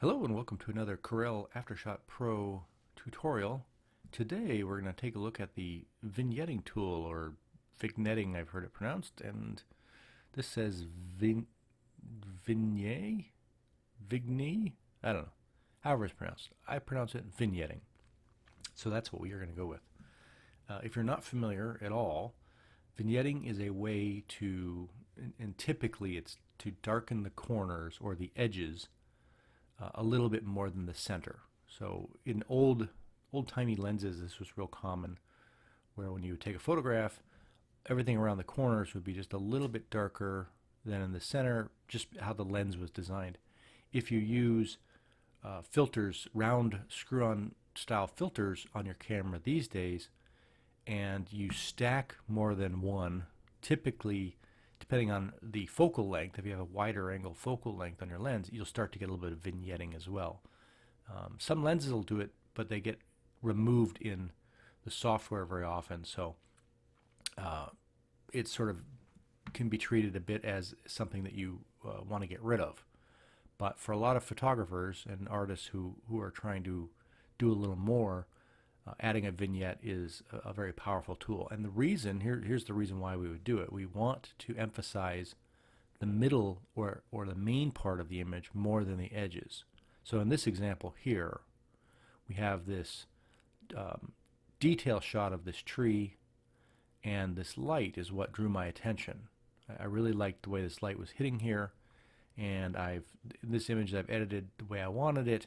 Hello and welcome to another Corel Aftershot Pro tutorial. Today we're going to take a look at the vignetting tool, or vignetting I've heard it pronounced, and this says vignette? Vigne? I don't know. However it's pronounced. I pronounce it vignetting. So that's what we are going to go with. If you're not familiar at all, vignetting is a way to, and typically it's to darken the corners or the edges a little bit more than the center. So in old-timey lenses, this was real common, where when you would take a photograph, everything around the corners would be just a little bit darker than in the center, just how the lens was designed. If you use filters, round screw-on style filters on your camera these days, and you stack more than one, typically depending on the focal length, if you have a wider angle focal length on your lens, you'll start to get a little bit of vignetting as well. Some lenses will do it, but they get removed in the software very often, so it sort of can be treated a bit as something that you want to get rid of. But for a lot of photographers and artists who are trying to do a little more, adding a vignette is a very powerful tool. And the reason, here's the reason why we would do it. We want to emphasize the middle or the main part of the image more than the edges. So in this example here, we have this detail shot of this tree, and this light is what drew my attention. I really liked the way this light was hitting here, and in this image I've edited the way I wanted it,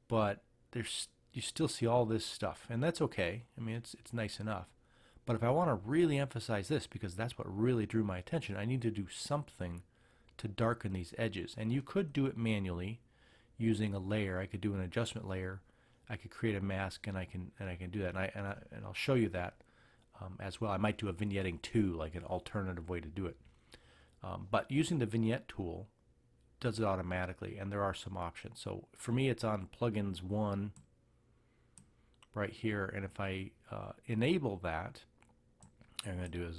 but you still see all this stuff, and that's okay. I mean, it's nice enough. But if I want to really emphasize this, because that's what really drew my attention, I need to do something to darken these edges. And you could do it manually using a layer. I could do an adjustment layer. I could create a mask, and I can do that. And I'll show you that as well. I might do a vignetting too, like an alternative way to do it. But using the vignette tool does it automatically, and there are some options. So for me, it's on plugins 1. Right here, and if I enable that, what I'm going to do is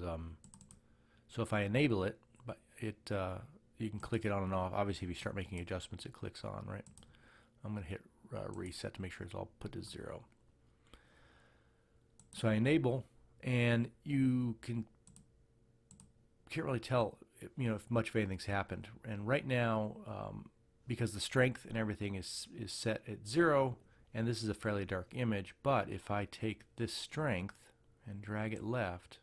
so if I enable it, but you can click it on and off. Obviously, if you start making adjustments, it clicks on, right? I'm going to hit reset to make sure it's all put to 0. So I enable, and you can't really tell, if much of anything's happened. And right now, because the strength and everything is set at 0. And this is a fairly dark image, but if I take this strength and drag it left,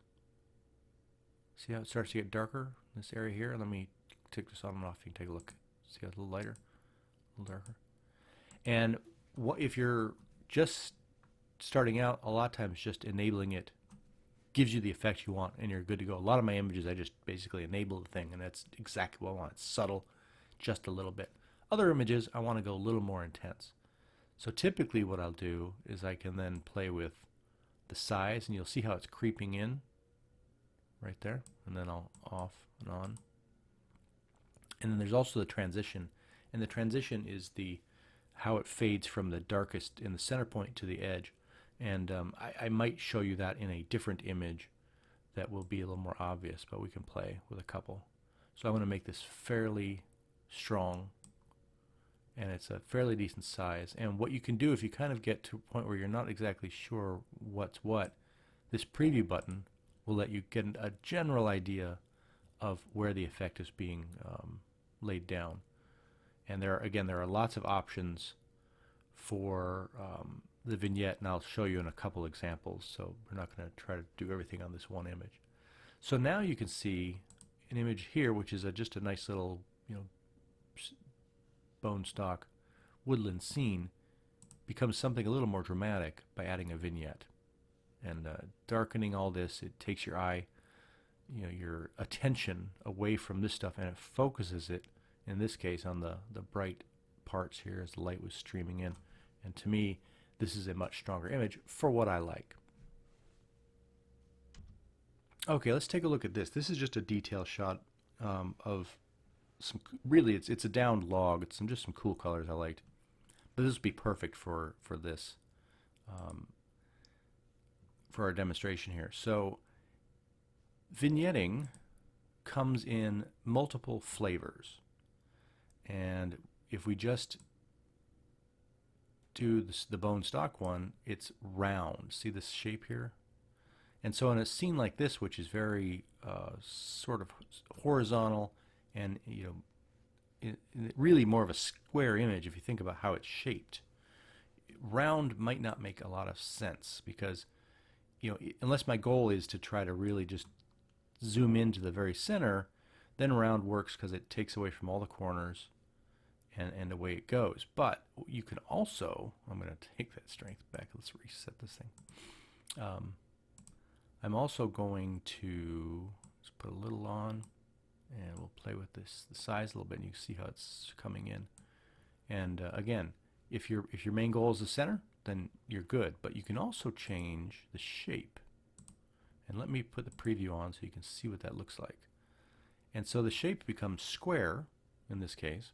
see how it starts to get darker in this area here? Let me take this on and off. You can take a look. See how it's a little lighter, a little darker. And if you're just starting out, a lot of times just enabling it gives you the effect you want, and you're good to go. A lot of my images, I just basically enable the thing, and that's exactly what I want. It's subtle, just a little bit. Other images, I want to go a little more intense. So typically what I'll do is I can then play with the size, and you'll see how it's creeping in right there, and then I'll off and on. And then there's also the transition, and the transition is how it fades from the darkest in the center point to the edge. And I might show you that in a different image that will be a little more obvious, but we can play with a couple. So I'm going to make this fairly strong, and it's a fairly decent size. And what you can do, if you kind of get to a point where you're not exactly sure what's what, this preview button will let you get a general idea of where the effect is being laid down. And there are lots of options for the vignette, and I'll show you in a couple examples, so we're not going to try to do everything on this one image. So now you can see an image here, which is just a nice little, bone stock woodland scene, becomes something a little more dramatic by adding a vignette. And darkening all this, it takes your eye, your attention away from this stuff, and it focuses it, in this case, on the bright parts here as the light was streaming in. And to me, this is a much stronger image for what I like. Okay, let's take a look at this. This is just a detail shot of really, it's a downed log. It's just some cool colors I liked, but this would be perfect for this, for our demonstration here. So vignetting comes in multiple flavors, and if we just do the bone stock one, it's round. See this shape here? And so in a scene like this, which is very sort of horizontal and really more of a square image if you think about how it's shaped, round might not make a lot of sense because unless my goal is to try to really just zoom into the very center, then round works because it takes away from all the corners and away it goes. But you can also, I'm going to take that strength back. Let's reset this thing. I'm also going to just put a little on, and we'll play with the size a little bit, and you can see how it's coming in. And again, if your main goal is the center, then you're good. But you can also change the shape. And let me put the preview on so you can see what that looks like. And so the shape becomes square in this case,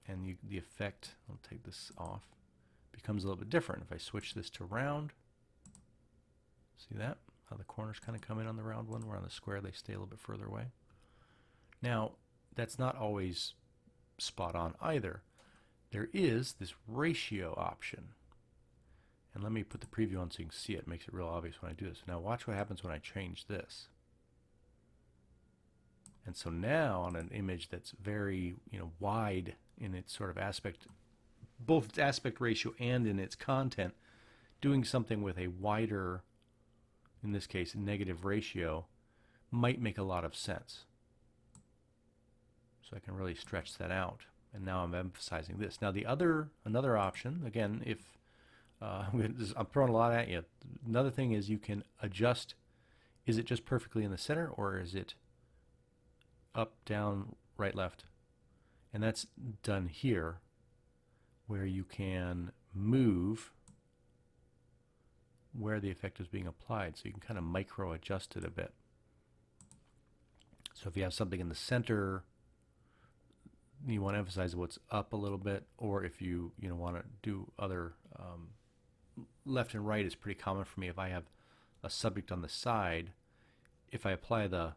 and the effect, I'll take this off, becomes a little bit different. If I switch this to round, see that? How the corners kind of come in on the round one, where on the square they stay a little bit further away. Now, that's not always spot on either. There is this ratio option. And let me put the preview on so you can see it. It makes it real obvious when I do this. Now watch what happens when I change this. And so now on an image that's very wide in its sort of aspect, both its aspect ratio and in its content, doing something with a wider, in this case, negative ratio, might make a lot of sense. So I can really stretch that out. And now I'm emphasizing this. Now another option, again, if I'm throwing a lot at you. Another thing is you can adjust, is it just perfectly in the center or is it up, down, right, left? And that's done here, where you can move where the effect is being applied. So you can kind of micro adjust it a bit. So if you have something in the center, you want to emphasize what's up a little bit, or if you want to do other left and right is pretty common for me. If I have a subject on the side, if I apply the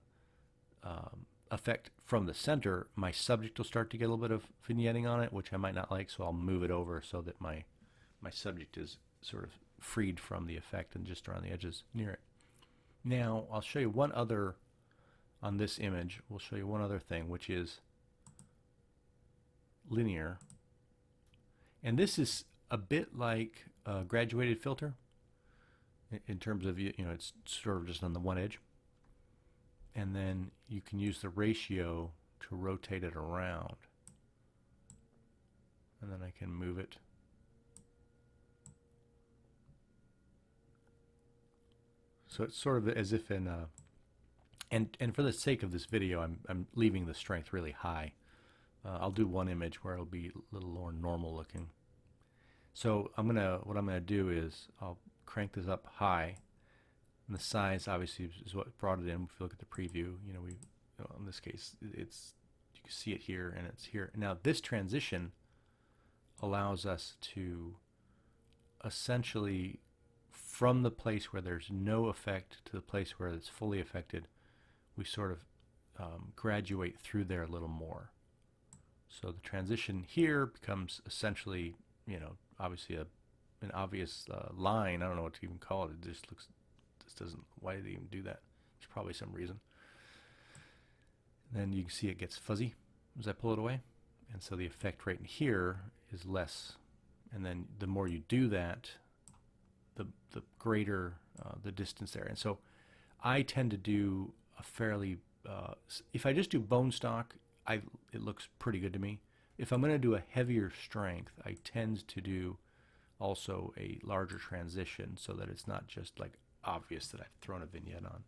effect from the center, my subject will start to get a little bit of vignetting on it, which I might not like, so I'll move it over so that my subject is sort of freed from the effect and just around the edges near it. Now I'll show you one other, on this image, we'll show you one other thing, which is linear. And this is a bit like a graduated filter in terms of, it's sort of just on the one edge. And then you can use the ratio to rotate it around. And then I can move it. So it's sort of as if in and for the sake of this video, I'm leaving the strength really high. I'll do one image where it'll be a little more normal looking. So what I'm gonna do is I'll crank this up high, and the size obviously is what brought it in. If you look at the preview, in this case, you can see it here and it's here. Now this transition allows us to essentially, from the place where there's no effect to the place where it's fully affected, we sort of graduate through there a little more. So the transition here becomes essentially, obviously an obvious line. I don't know what to even call it. It just looks, why did they even do that? There's probably some reason. Then you can see it gets fuzzy as I pull it away. And so the effect right in here is less. And then the more you do that, the greater the distance there. And so I tend to do a fairly, if I just do bone stock, it looks pretty good to me. If I'm going to do a heavier strength, I tend to do also a larger transition so that it's not just like obvious that I've thrown a vignette on.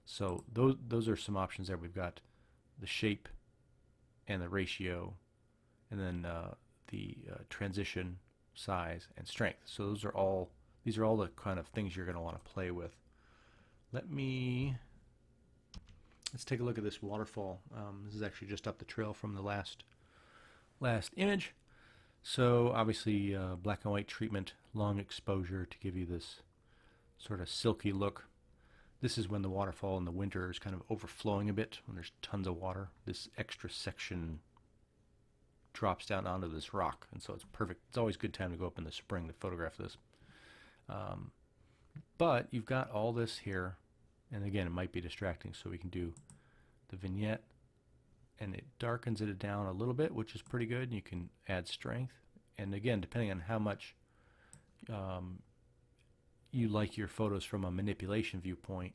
So those are some options there. We've got the shape and the ratio, and then the transition, size, and strength. So these are all the kind of things you're going to want to play with. Let's take a look at this waterfall. This is actually just up the trail from the last image. So obviously black and white treatment, long exposure to give you this sort of silky look. This is when the waterfall in the winter is kind of overflowing a bit, when there's tons of water. This extra section drops down onto this rock, and so it's perfect. It's always a good time to go up in the spring to photograph this. But you've got all this here, and again, it might be distracting, so we can do the vignette, and it darkens it down a little bit, which is pretty good. You can add strength, and again, depending on how much you like your photos from a manipulation viewpoint,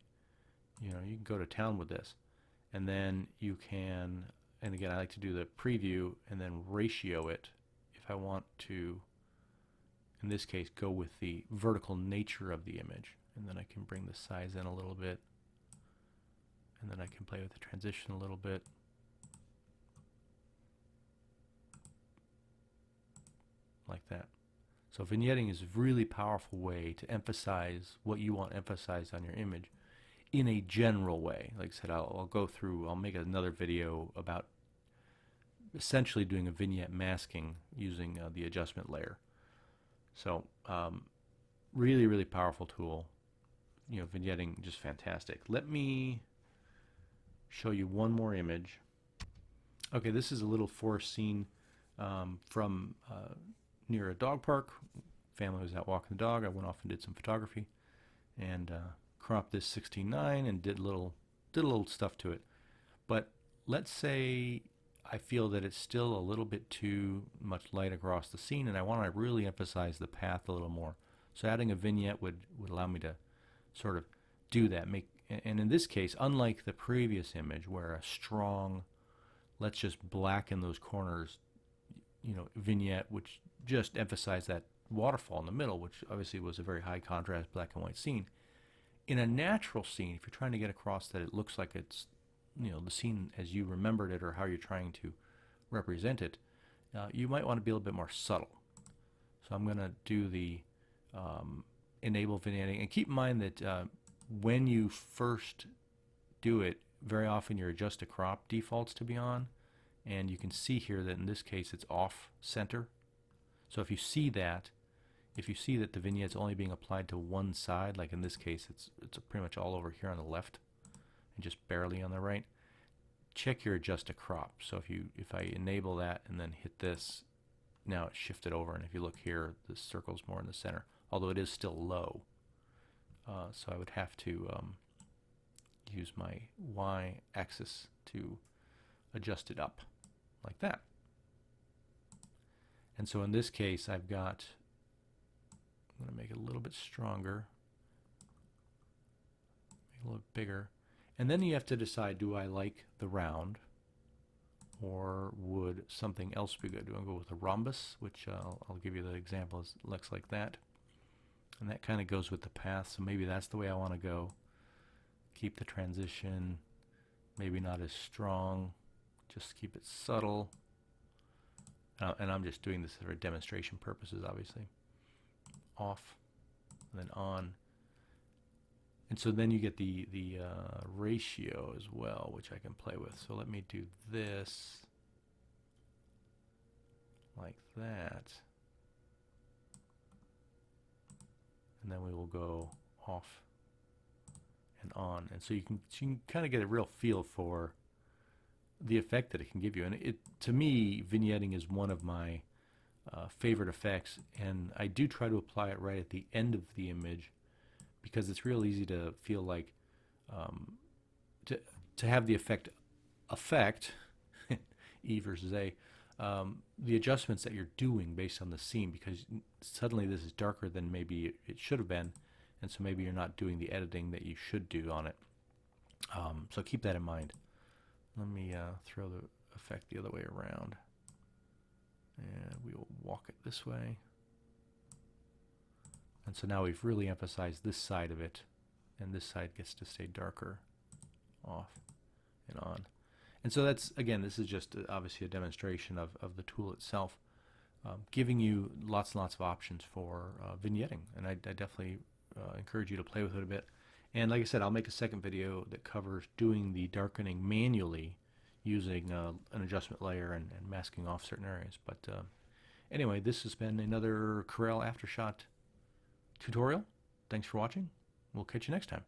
you know, you can go to town with this. And then you can, and again, I like to do the preview and then ratio it if I want to, in this case, go with the vertical nature of the image. And then I can bring the size in a little bit, and then I can play with the transition a little bit. Like that. So vignetting is a really powerful way to emphasize what you want emphasized on your image in a general way. Like I said, I'll go through, I'll make another video about essentially doing a vignette masking using the adjustment layer. So really, really powerful tool. You know, vignetting, just fantastic. Let me show you one more image. Okay, this is a little forest scene from near a dog park. Family was out walking the dog. I went off and did some photography and cropped this 16:9 and did a little stuff to it. But let's say I feel that it's still a little bit too much light across the scene, and I want to really emphasize the path a little more. So adding a vignette would allow me to sort of do that. And in this case, unlike the previous image where a strong, let's just blacken those corners, you know, vignette, which just emphasized that waterfall in the middle, which obviously was a very high contrast black and white scene. In a natural scene, if you're trying to get across that it looks like it's, you know, the scene as you remembered it or how you're trying to represent it, you might want to be a little bit more subtle. So I'm going to do the enable vignetting, and keep in mind that when you first do it, very often your adjust to crop defaults to be on, and you can see here that in this case it's off center. So if you see that the vignette's only being applied to one side, like in this case it's pretty much all over here on the left and just barely on the right, check your adjust to crop. So if I enable that and then hit this, now it's shifted over, and if you look here, the circle's more in the center, although it is still low. So I would have to use my Y axis to adjust it up like that. And so in this case, I'm going to make it a little bit stronger, make it a little bigger. And then you have to decide, do I like the round, or would something else be good? Do I go with a rhombus, which I'll give you the example. It looks like that. And that kind of goes with the path, so maybe that's the way I want to go. Keep the transition, maybe not as strong, just keep it subtle. And I'm just doing this for demonstration purposes, obviously. Off, and then on. And so then you get the ratio as well, which I can play with. So let me do this like that. And then we will go off and on. And so you can kind of get a real feel for the effect that it can give you. And to me, vignetting is one of my favorite effects, and I do try to apply it right at the end of the image, because it's real easy to feel like to have the effect E versus A, the adjustments that you're doing based on the scene, because suddenly this is darker than maybe it should have been, and so maybe you're not doing the editing that you should do on it. So keep that in mind. Let me throw the effect the other way around, and we will walk it this way. And so now we've really emphasized this side of it, and this side gets to stay darker, off and on. And so that's, again, this is just obviously a demonstration of the tool itself, giving you lots and lots of options for vignetting. And I definitely encourage you to play with it a bit. And like I said, I'll make a second video that covers doing the darkening manually using an adjustment layer and masking off certain areas. But anyway, this has been another Corel Aftershot tutorial. Thanks for watching. We'll catch you next time.